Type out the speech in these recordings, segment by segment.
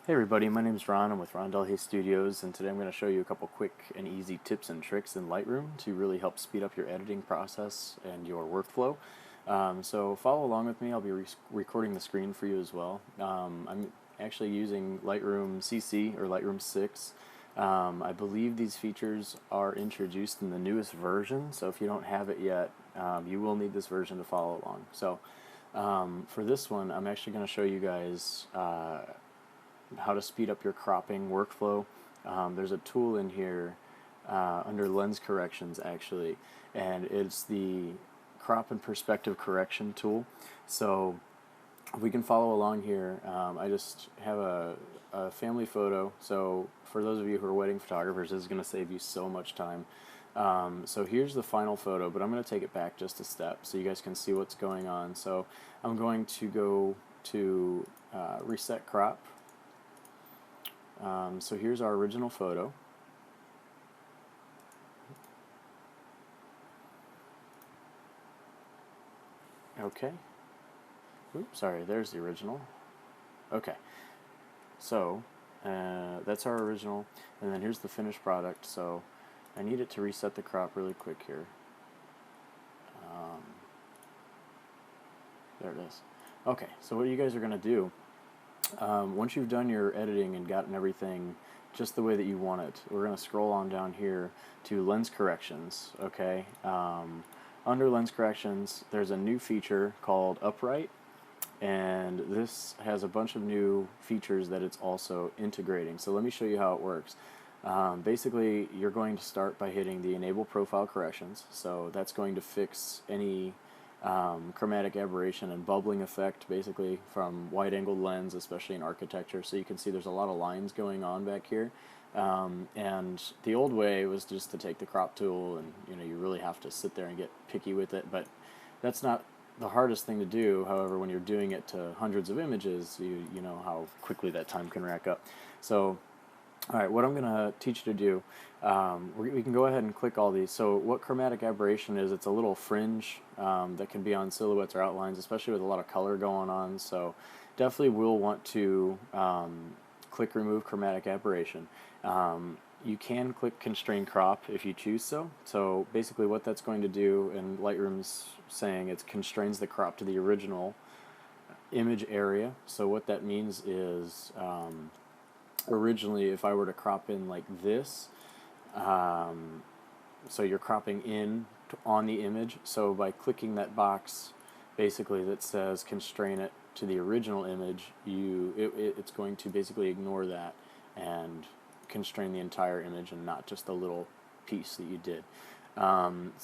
Hey everybody, my name is Ron. I'm with Delhaye Studios, and today I'm going to show you a couple quick and easy tips and tricks in Lightroom to really help speed up your editing process and your workflow. So follow along with me. I'll be recording the screen for you as well. I'm actually using Lightroom CC or Lightroom 6. I believe these features are introduced in the newest version, so if you don't have it yet, you will need this version to follow along. So for this one, I'm actually going to show you guys how to speed up your cropping workflow. There's a tool in here under lens corrections actually, and it's the crop and perspective correction tool. So if we can follow along here, I just have a family photo. So for those of you who are wedding photographers, this is going to save you so much time. So here's the final photo, but I'm going to take it back just a step so you guys can see what's going on. So I'm going to go to reset crop. So here's our original photo. Okay. Oops, sorry, there's the original. Okay. So that's our original, and then here's the finished product. So I need it to reset the crop really quick here. There it is. Okay, so what you guys are going to do, once you've done your editing and gotten everything just the way that you want it, we're going to scroll on down here to lens corrections. Okay, under lens corrections there's a new feature called upright, and this has a bunch of new features that it's also integrating. So let me show you how it works. Basically, you're going to start by hitting the enable profile corrections. So that's going to fix any chromatic aberration and bubbling effect basically from wide angled lens, especially in architecture. So you can see there's a lot of lines going on back here, and the old way was just to take the crop tool, and you really have to sit there and get picky with it, but that's not the hardest thing to do. However, when you're doing it to hundreds of images, you know how quickly that time can rack up. So alright, what I'm going to teach you to do, we can go ahead and click all these. So what chromatic aberration is, it's a little fringe that can be on silhouettes or outlines, especially with a lot of color going on. So definitely will want to click remove chromatic aberration. You can click Constraint Crop if you choose so. So basically what that's going to do, and Lightroom's saying it constrains the crop to the original image area. So what that means is originally, if I were to crop in like this, so you're cropping in on the image, so by clicking that box basically that says constrain it to the original image, it's going to basically ignore that and constrain the entire image and not just a little piece that you did.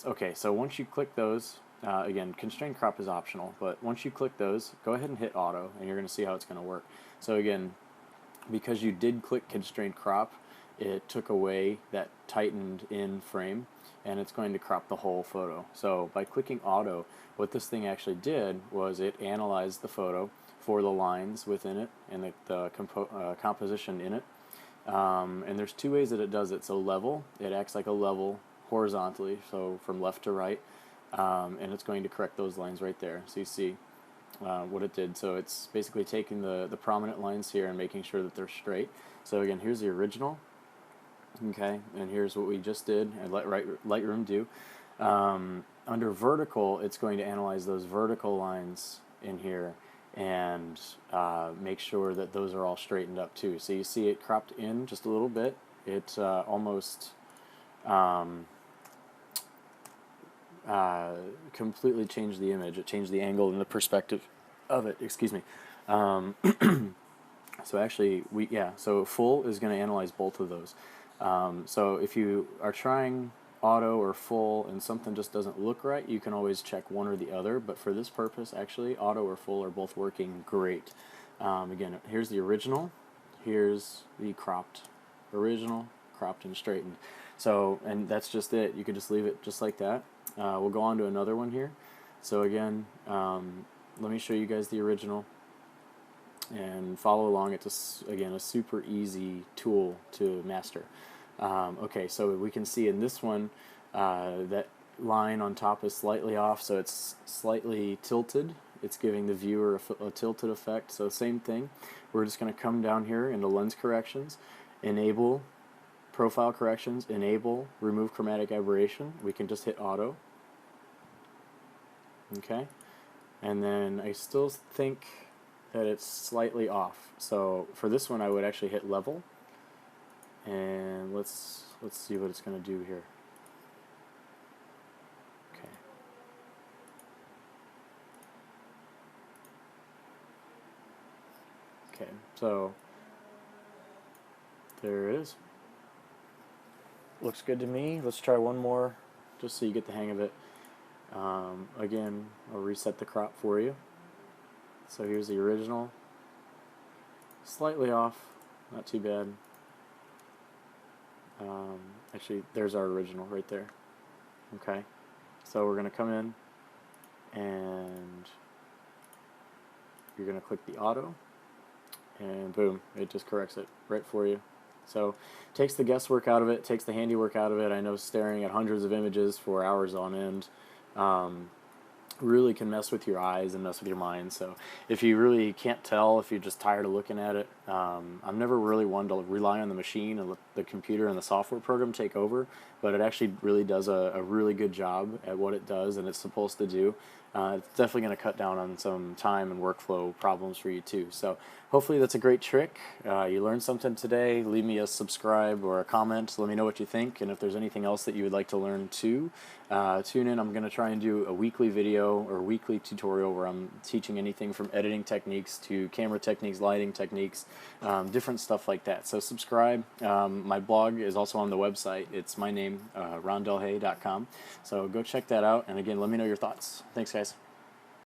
Okay, so once you click those, again, constraint crop is optional, but once you click those, go ahead and hit auto, and you're going to see how it's going to work. So again, because you did click constraint crop, it took away that tightened in frame, and it's going to crop the whole photo. So by clicking auto, what this thing actually did was it analyzed the photo for the lines within it and the composition in it. And there's two ways that it does it. So level, it acts like a level horizontally, so from left to right, and it's going to correct those lines right there. So you see what it did. So it's basically taking the prominent lines here and making sure that they're straight. So again, here's the original. Okay, and here's what we just did and let Lightroom do. Under vertical, it's going to analyze those vertical lines in here and make sure that those are all straightened up too. So you see it cropped in just a little bit. It almost completely changed the image. It changed the angle and the perspective of it. Excuse me. So actually, so full is going to analyze both of those. So if you are trying auto or full and something just doesn't look right, you can always check one or the other, but for this purpose, actually, auto or full are both working great. Again, here's the original, here's the cropped original, cropped and straightened. So, and that's just it. You could just leave it just like that. We'll go on to another one here. So again, let me show you guys the original and follow along. It's again a super easy tool to master. Okay, so we can see in this one that line on top is slightly off, so it's slightly tilted. It's giving the viewer a tilted effect. So same thing. we're just going to come down here into lens corrections, enable profile corrections, enable remove chromatic aberration. We can just hit auto. Okay, and then I still think that it's slightly off. So for this one, I would actually hit level, and let's see what it's going to do here. Okay. Okay, so there it is. Looks good to me. Let's try one more, just so you get the hang of it. Again, I'll reset the crop for you. So here's the original. Slightly off, not too bad. Actually, there's our original right there. Okay, so we're going to come in and you're going to click the auto, and boom, it just corrects it right for you. So takes the guesswork out of it, takes the handiwork out of it. I know staring at hundreds of images for hours on end really can mess with your eyes and mess with your mind. So if you really can't tell, if you're just tired of looking at it, I'm never really one to rely on the machine and let the computer and the software program take over, but it actually really does a really good job at what it does and it's supposed to do. It's definitely going to cut down on some time and workflow problems for you too. So hopefully that's a great trick. You learned something today. Leave me a subscribe or a comment. Let me know what you think, and if there's anything else that you would like to learn too, tune in. I'm going to try and do a weekly video or weekly tutorial where I'm teaching anything from editing techniques to camera techniques, lighting techniques, different stuff like that. So subscribe. My blog is also on the website. It's my name, rondelhaye.com. So go check that out, and again, let me know your thoughts. Thanks, guys.